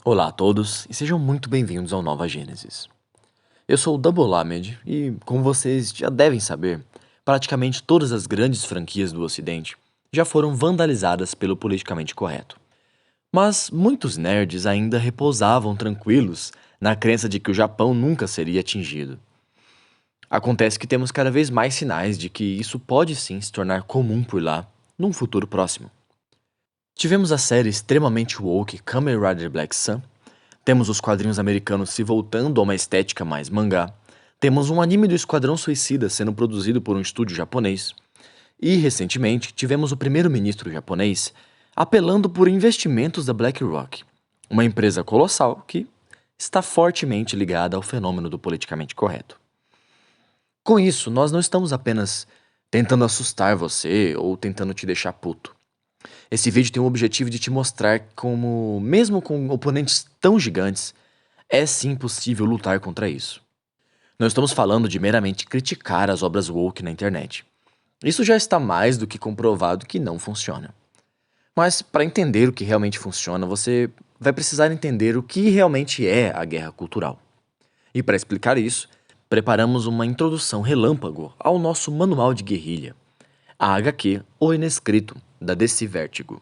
Olá a todos e sejam muito bem-vindos ao Nova Gênesis. Eu sou o Double Lamed e, como vocês já devem saber, praticamente todas as grandes franquias do Ocidente já foram vandalizadas pelo politicamente correto. Mas muitos nerds ainda repousavam tranquilos na crença de que o Japão nunca seria atingido. Acontece que temos cada vez mais sinais de que isso pode sim se tornar comum por lá, num futuro próximo. Tivemos a série extremamente woke Kamen Rider Black Sun. Temos os quadrinhos americanos se voltando a uma estética mais mangá. Temos um anime do Esquadrão Suicida sendo produzido por um estúdio japonês. E, recentemente, tivemos o primeiro-ministro japonês apelando por investimentos da BlackRock, uma empresa colossal que está fortemente ligada ao fenômeno do politicamente correto. Com isso, nós não estamos apenas tentando assustar você ou tentando te deixar puto. Esse vídeo tem o objetivo de te mostrar como, mesmo com oponentes tão gigantes, é sim possível lutar contra isso. Não estamos falando de meramente criticar as obras woke na internet. Isso já está mais do que comprovado que não funciona. Mas para entender o que realmente funciona, você vai precisar entender o que realmente é a guerra cultural. E para explicar isso, preparamos uma introdução relâmpago ao nosso manual de guerrilha, a HQ O Inescrito, da DC Vertigo.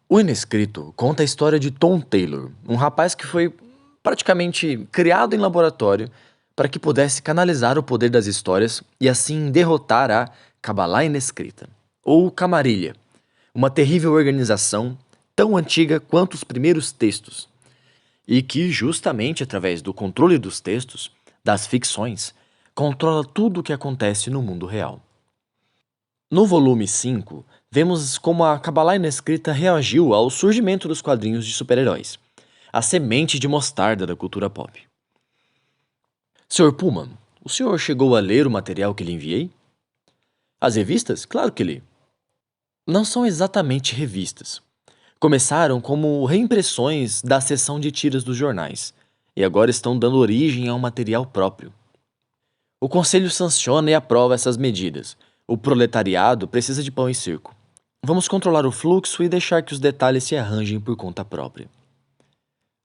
O Inescrito conta a história de Tom Taylor, um rapaz que foi praticamente criado em laboratório para que pudesse canalizar o poder das histórias e assim derrotar a Kabbalah Inescrita, ou Camarilha, uma terrível organização tão antiga quanto os primeiros textos, e que, justamente através do controle dos textos, das ficções, controla tudo o que acontece no mundo real. No volume 5, vemos como a Kabbalah Inescrita reagiu ao surgimento dos quadrinhos de super-heróis, a semente de mostarda da cultura pop. Sr. Pullman, o senhor chegou a ler o material que lhe enviei? As revistas? Claro que li. Não são exatamente revistas. Começaram como reimpressões da seção de tiras dos jornais, e agora estão dando origem a um material próprio. O Conselho sanciona e aprova essas medidas. O proletariado precisa de pão e circo. Vamos controlar o fluxo e deixar que os detalhes se arranjem por conta própria.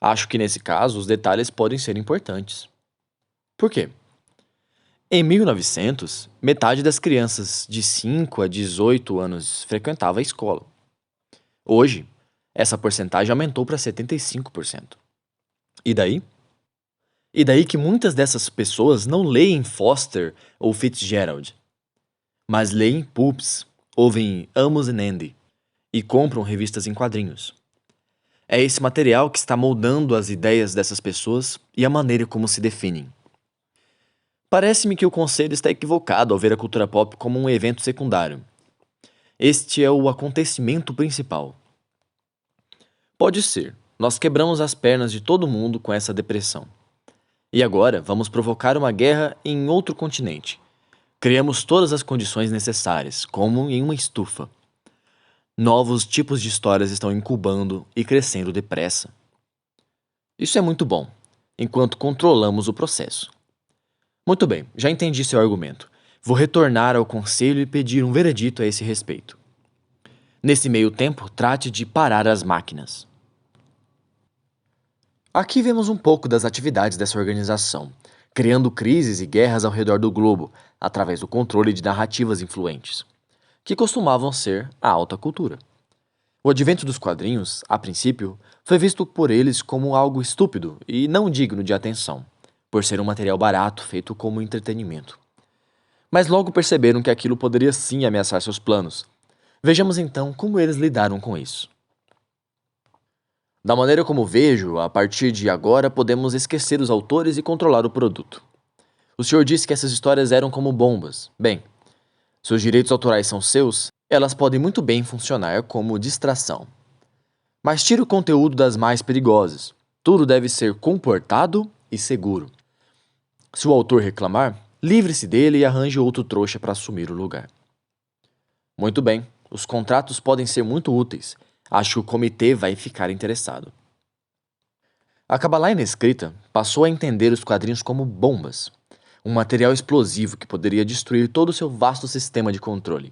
Acho que nesse caso os detalhes podem ser importantes. Por quê? Em 1900, metade das crianças de 5 a 18 anos frequentava a escola. Hoje, essa porcentagem aumentou para 75%. E daí? E daí que muitas dessas pessoas não leem Foster ou Fitzgerald, mas leem Pulps, ouvem Amos e Andy e compram revistas em quadrinhos. É esse material que está moldando as ideias dessas pessoas e a maneira como se definem. Parece-me que o conselho está equivocado ao ver a cultura pop como um evento secundário. Este é o acontecimento principal. Pode ser, nós quebramos as pernas de todo mundo com essa depressão. E agora vamos provocar uma guerra em outro continente. Criamos todas as condições necessárias, como em uma estufa. Novos tipos de histórias estão incubando e crescendo depressa. Isso é muito bom, enquanto controlamos o processo. Muito bem, já entendi seu argumento. Vou retornar ao conselho e pedir um veredito a esse respeito. Nesse meio tempo, trate de parar as máquinas. Aqui vemos um pouco das atividades dessa organização, criando crises e guerras ao redor do globo, através do controle de narrativas influentes, que costumavam ser a alta cultura. O advento dos quadrinhos, a princípio, foi visto por eles como algo estúpido e não digno de atenção, por ser um material barato feito como entretenimento. Mas logo perceberam que aquilo poderia sim ameaçar seus planos. Vejamos então como eles lidaram com isso. Da maneira como vejo, a partir de agora podemos esquecer os autores e controlar o produto. O senhor disse que essas histórias eram como bombas. Bem, se os direitos autorais são seus, elas podem muito bem funcionar como distração. Mas tire o conteúdo das mais perigosas. Tudo deve ser comportado e seguro. Se o autor reclamar, livre-se dele e arranje outro trouxa para assumir o lugar. Muito bem, os contratos podem ser muito úteis. Acho que o comitê vai ficar interessado. A Kabbalah Inescrita passou a entender os quadrinhos como bombas, um material explosivo que poderia destruir todo o seu vasto sistema de controle.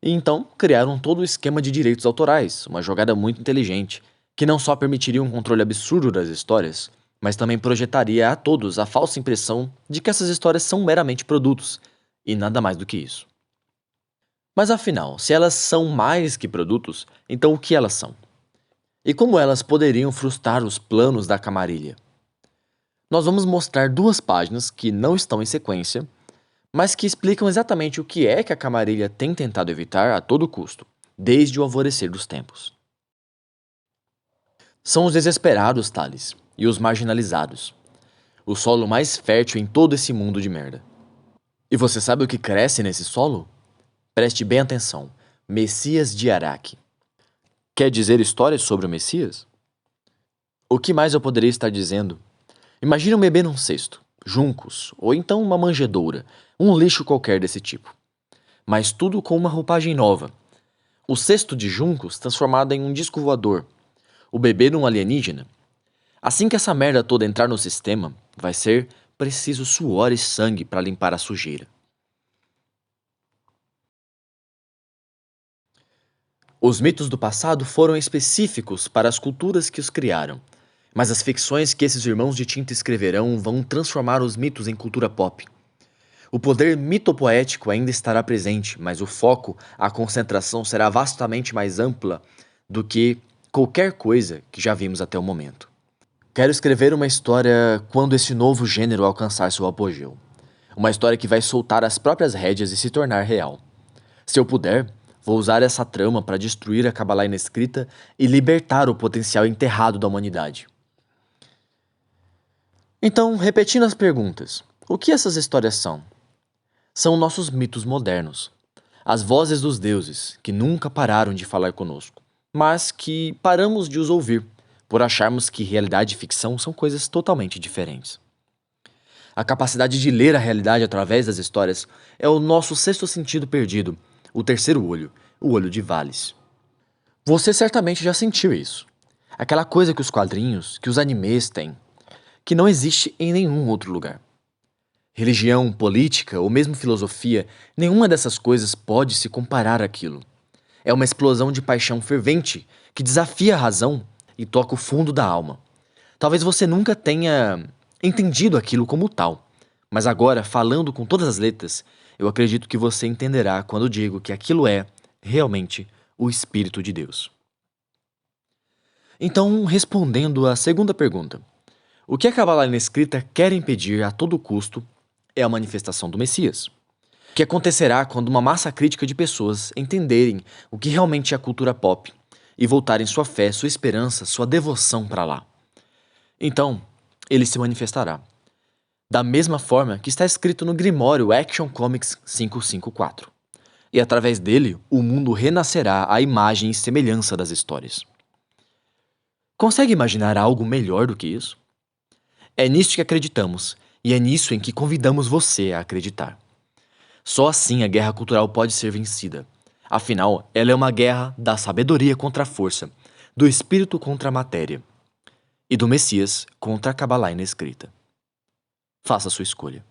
E então criaram todo o esquema de direitos autorais, uma jogada muito inteligente, que não só permitiria um controle absurdo das histórias, mas também projetaria a todos a falsa impressão de que essas histórias são meramente produtos, e nada mais do que isso. Mas afinal, se elas são mais que produtos, então o que elas são? E como elas poderiam frustrar os planos da Camarilha? Nós vamos mostrar 2 páginas que não estão em sequência, mas que explicam exatamente o que é que a Camarilha tem tentado evitar a todo custo, desde o alvorecer dos tempos. São os desesperados, Thales, e os marginalizados. O solo mais fértil em todo esse mundo de merda. E você sabe o que cresce nesse solo? Preste bem atenção. Messias de Araque. Quer dizer histórias sobre o Messias? O que mais eu poderia estar dizendo? Imagine um bebê num cesto, juncos, ou então uma manjedoura, um lixo qualquer desse tipo. Mas tudo com uma roupagem nova. O cesto de juncos transformado em um disco voador. O bebê num alienígena. Assim que essa merda toda entrar no sistema, vai ser preciso suor e sangue para limpar a sujeira. Os mitos do passado foram específicos para as culturas que os criaram, mas as ficções que esses irmãos de tinta escreverão vão transformar os mitos em cultura pop. O poder mitopoético ainda estará presente, mas o foco, a concentração será vastamente mais ampla do que qualquer coisa que já vimos até o momento. Quero escrever uma história quando esse novo gênero alcançar seu apogeu. Uma história que vai soltar as próprias rédeas e se tornar real. Se eu puder, vou usar essa trama para destruir a Kabbalah inescrita e libertar o potencial enterrado da humanidade. Então, repetindo as perguntas, o que essas histórias são? São nossos mitos modernos. As vozes dos deuses, que nunca pararam de falar conosco, mas que paramos de os ouvir, por acharmos que realidade e ficção são coisas totalmente diferentes. A capacidade de ler a realidade através das histórias é o nosso sexto sentido perdido, o terceiro olho, o olho de Vales. Você certamente já sentiu isso. Aquela coisa que os quadrinhos, que os animes têm, que não existe em nenhum outro lugar. Religião, política ou mesmo filosofia, nenhuma dessas coisas pode se comparar àquilo. É uma explosão de paixão fervente que desafia a razão e toca o fundo da alma. Talvez você nunca tenha entendido aquilo como tal, mas agora, falando com todas as letras, eu acredito que você entenderá quando digo que aquilo é, realmente, o Espírito de Deus. Então, respondendo à segunda pergunta, o que a Kabbalah inescrita quer impedir a todo custo é a manifestação do Messias. O que acontecerá quando uma massa crítica de pessoas entenderem o que realmente é a cultura pop e voltarem sua fé, sua esperança, sua devoção para lá. Então, ele se manifestará. Da mesma forma que está escrito no Grimório Action Comics 554. E através dele, o mundo renascerá à imagem e semelhança das histórias. Consegue imaginar algo melhor do que isso? É nisto que acreditamos, e é nisso em que convidamos você a acreditar. Só assim a guerra cultural pode ser vencida. Afinal, ela é uma guerra da sabedoria contra a força, do espírito contra a matéria, e do Messias contra a Kabbalah inescrita. Faça a sua escolha.